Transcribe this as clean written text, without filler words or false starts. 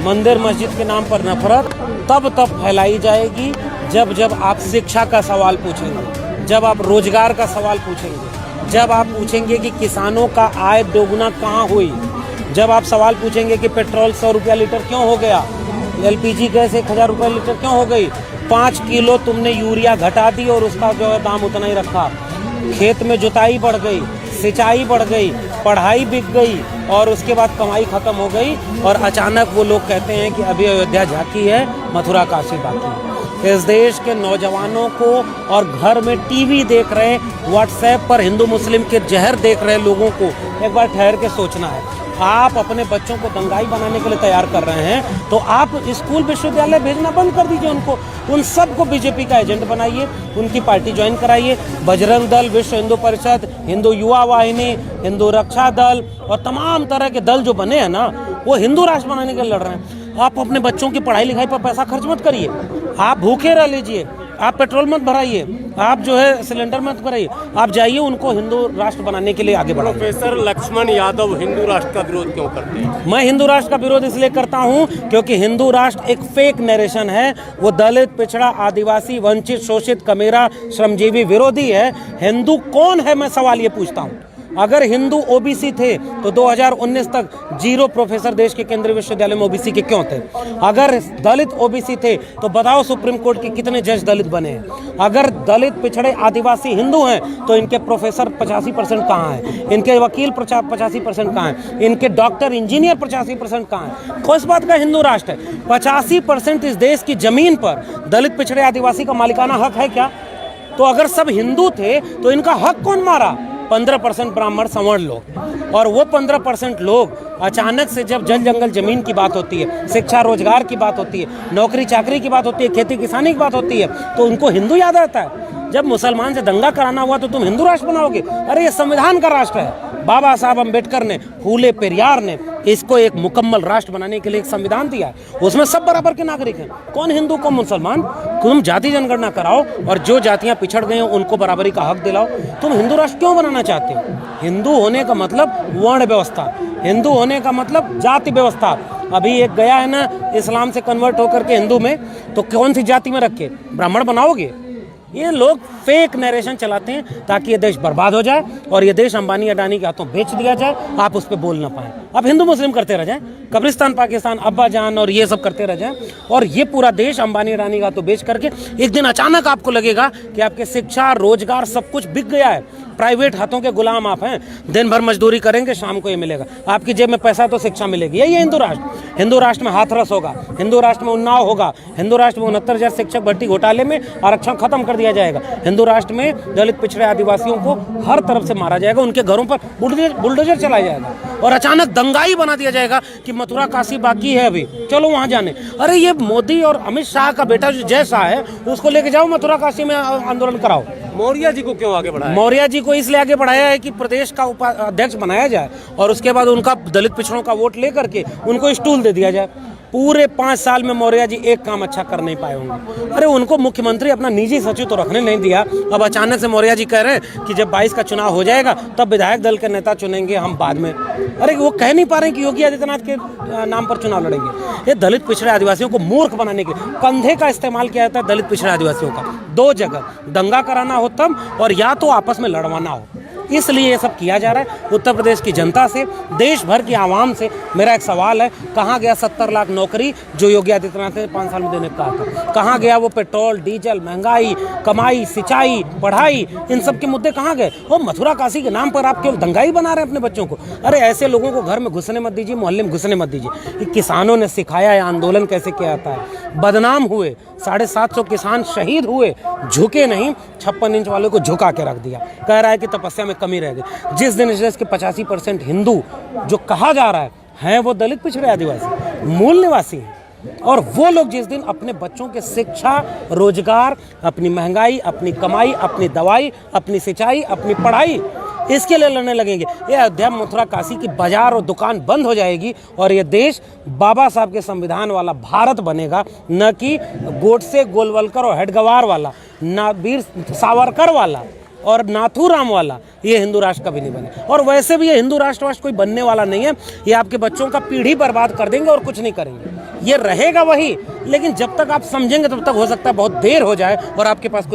मंदिर मस्जिद के नाम पर नफरत तब फैलाई जाएगी जब आप शिक्षा का सवाल पूछेंगे, जब आप रोजगार का सवाल पूछेंगे, जब आप पूछेंगे कि किसानों का आय दोगुना कहाँ हुई, जब आप सवाल पूछेंगे कि पेट्रोल 100 रुपया लीटर क्यों हो गया, LPG गैस 1000 रुपये लीटर क्यों हो गई, 5 किलो तुमने यूरिया घटा दी और उसका जो है दाम उतना ही रखा, खेत में जुताई बढ़ गई, सिंचाई बढ़ गई, पढ़ाई बिक गई और उसके बाद कमाई खत्म हो गई और अचानक वो लोग कहते हैं कि अभी अयोध्या झांकी है, मथुरा काशी बाकी है। इस देश के नौजवानों को और घर में टीवी देख रहे, व्हाट्सएप पर हिंदू मुस्लिम के जहर देख रहे लोगों को एक बार ठहर के सोचना है। आप अपने बच्चों को दंगाई बनाने के लिए तैयार कर रहे हैं तो आप स्कूल विश्वविद्यालय भेजना बंद कर दीजिए उनको, उन सबको बीजेपी का एजेंट बनाइए, उनकी पार्टी ज्वाइन कराइए। बजरंग दल, विश्व हिंदू परिषद, हिंदू युवा वाहिनी, हिंदू रक्षा दल और तमाम तरह के दल जो बने हैं ना, वो हिंदू राष्ट्र बनाने के लिए लड़ रहे हैं। आप अपने बच्चों की पढ़ाई लिखाई पर पैसा खर्च मत करिए, आप भूखे रह लीजिए, आप पेट्रोल मत भराइए, आप जो है सिलेंडर मत भराइए, आप जाइए उनको हिंदू राष्ट्र बनाने के लिए आगे बढ़ाइए। प्रोफेसर लक्ष्मण यादव हिंदू राष्ट्र का विरोध क्यों करते हैं? मैं हिंदू राष्ट्र का विरोध इसलिए करता हूं क्योंकि हिंदू राष्ट्र एक फेक नरेशन है। वो दलित, पिछड़ा, आदिवासी, वंचित, शोषित, कमेरा, श्रमजीवी विरोधी है। हिंदू कौन है, मैं सवाल ये पूछता हूं। अगर हिंदू ओबीसी थे तो 2019 तक 0 प्रोफेसर देश के केंद्रीय विश्वविद्यालय में ओबीसी के क्यों थे? अगर दलित ओबीसी थे तो बताओ सुप्रीम कोर्ट के कितने जज दलित बने हैं? अगर दलित, पिछड़े, आदिवासी हिंदू हैं तो इनके प्रोफेसर 85% कहाँ हैं? इनके वकील 85% कहाँ हैं? इनके डॉक्टर, इंजीनियर 85% कहाँ हैं? किस बात का हिंदू राष्ट्र है? 85% इस देश की जमीन पर दलित, पिछड़े, आदिवासी का मालिकाना हक है क्या? तो अगर सब हिंदू थे तो इनका हक कौन मारा? 15% ब्राह्मण, सवर्ण लोग। और वो 15% लोग अचानक से जब जल जंगल जमीन की बात होती है, शिक्षा रोजगार की बात होती है, नौकरी चाकरी की बात होती है, खेती किसानी की बात होती है, तो उनको हिंदू याद आता है। जब मुसलमान से दंगा कराना हुआ तो तुम हिंदू राष्ट्र बनाओगे? अरे ये संविधान का राष्ट्र है। बाबा साहब अम्बेडकर ने, फूले पेरियार ने इसको एक मुकम्मल राष्ट्र बनाने के लिए एक संविधान दिया है। उसमें सब बराबर के नागरिक हैं। कौन हिंदू, कौन मुसलमान? तुम जाति जनगणना कराओ और जो जातियां पिछड़ गई हैं उनको बराबरी का हक दिलाओ। तुम हिंदू राष्ट्र क्यों बनाना चाहते हो? हिंदू होने का मतलब वर्ण व्यवस्था, हिंदू होने का मतलब जाति व्यवस्था। अभी एक गया है ना इस्लाम से कन्वर्ट होकर के हिंदू में, तो कौन सी जाति में रख के ब्राह्मण बनाओगे? ये लोग फेक नरेशन चलाते हैं ताकि ये देश बर्बाद हो जाए और ये देश अंबानी अडानी के हाथों बेच दिया जाए, आप उस पर बोल ना पाए। अब हिंदू मुस्लिम करते रह जाएं, कब्रिस्तान, पाकिस्तान, अब्बा जान और ये सब करते रह जाएं और ये पूरा देश अंबानी अडानी के हाथों बेच करके एक दिन अचानक आपको लगेगा कि आपके शिक्षा, रोजगार सब कुछ बिक गया है। प्राइवेट हाथों के गुलाम आप हैं। दिन भर मजदूरी करेंगे, शाम को ये मिलेगा। आपकी जेब में पैसा तो शिक्षा मिलेगी। यही है हिंदू राष्ट्र। हिंदू राष्ट्र में हाथरस होगा, हिंदू राष्ट्र में उन्नाव होगा, हिंदू राष्ट्र में 69,000 शिक्षक भर्ती घोटाले में आरक्षण खत्म कर दिया जाएगा। हिंदू राष्ट्र में दलित, पिछड़े, आदिवासियों को हर तरफ से मारा जाएगा, उनके घरों पर बुलडोजर चलाया जाएगा और अचानक दंगाई बना दिया जाएगा कि मथुरा काशी बाकी है, अभी चलो वहां जाने। अरे ये मोदी और अमित शाह का बेटा जो जय शाह है उसको लेके जाओ मथुरा काशी में आंदोलन कराओ। मौर्य जी को क्यों आगे बढ़ाया? मौर्य जी को इसलिए आगे बढ़ाया है कि प्रदेश का अध्यक्ष बनाया जाए और उसके बाद उनका दलित पिछड़ों का वोट लेकर के उनको स्टूल दे दिया जाए। पूरे 5 साल में मौर्य जी एक काम अच्छा कर नहीं पाए होंगे। अरे उनको मुख्यमंत्री अपना निजी सचिव तो रखने नहीं दिया। अब अचानक से मौर्य जी कह रहे हैं कि जब 22 का चुनाव हो जाएगा तब विधायक दल के नेता चुनेंगे हम बाद में। अरे वो कह नहीं पा रहे कि योगी आदित्यनाथ के नाम पर चुनाव लड़ेंगे। ये दलित, पिछड़े, आदिवासियों को मूर्ख बनाने के कंधे का इस्तेमाल किया जाता है। दलित, पिछड़े, आदिवासियों का 2 जगह दंगा कराना हो तब, और या तो आपस में लड़वाना हो, इसलिए ये सब किया जा रहा है। उत्तर प्रदेश की जनता से, देश भर की आवाम से मेरा एक सवाल है, कहाँ गया 70 लाख नौकरी जो योगी आदित्यनाथ ने 5 साल में देने का कहा था? कहाँ गया वो पेट्रोल, डीजल, महंगाई, कमाई, सिंचाई, पढ़ाई, इन सब के मुद्दे कहाँ गए? वो मथुरा काशी के नाम पर आप केवल दंगाई बना रहे हैं अपने बच्चों को। अरे ऐसे लोगों को घर में घुसने मत दीजिए, मोहल्ले में घुसने मत दीजिए। किसानों ने सिखाया है आंदोलन कैसे किया जाता है। बदनाम हुए, 750 किसान शहीद हुए, झुके नहीं, 56 इंच वाले को झुका के रख दिया। कह रहा है कि तपस्या में कमी रह गई। जिस दिन इस देश के 85% हिंदू जो कहा जा रहा है वो दलित, पिछड़े, आदिवासी मूल निवासी हैं। और वो लोग जिस दिन अपने बच्चों के शिक्षा, रोजगार, अपनी महंगाई, अपनी कमाई, अपनी दवाई, अपनी सिंचाई, अपनी पढ़ाई, इसके लिए लड़ने लगेंगे, ये अयोध्या, मथुरा, काशी की बाजार और दुकान बंद हो जाएगी और ये देश बाबा साहब के संविधान वाला भारत बनेगा, न कि गोडसे, गोलवलकर और हेडगवार वाला, ना वीर सावरकर वाला। और नाथूराम वाला ये हिंदू राष्ट्र कभी नहीं बने। और वैसे भी ये हिंदू राष्ट्र कोई बनने वाला नहीं है। ये आपके बच्चों का पीढ़ी बर्बाद कर देंगे और कुछ नहीं करेंगे। ये रहेगा वही, लेकिन जब तक आप समझेंगे तब तक हो सकता है बहुत देर हो जाए और आपके पास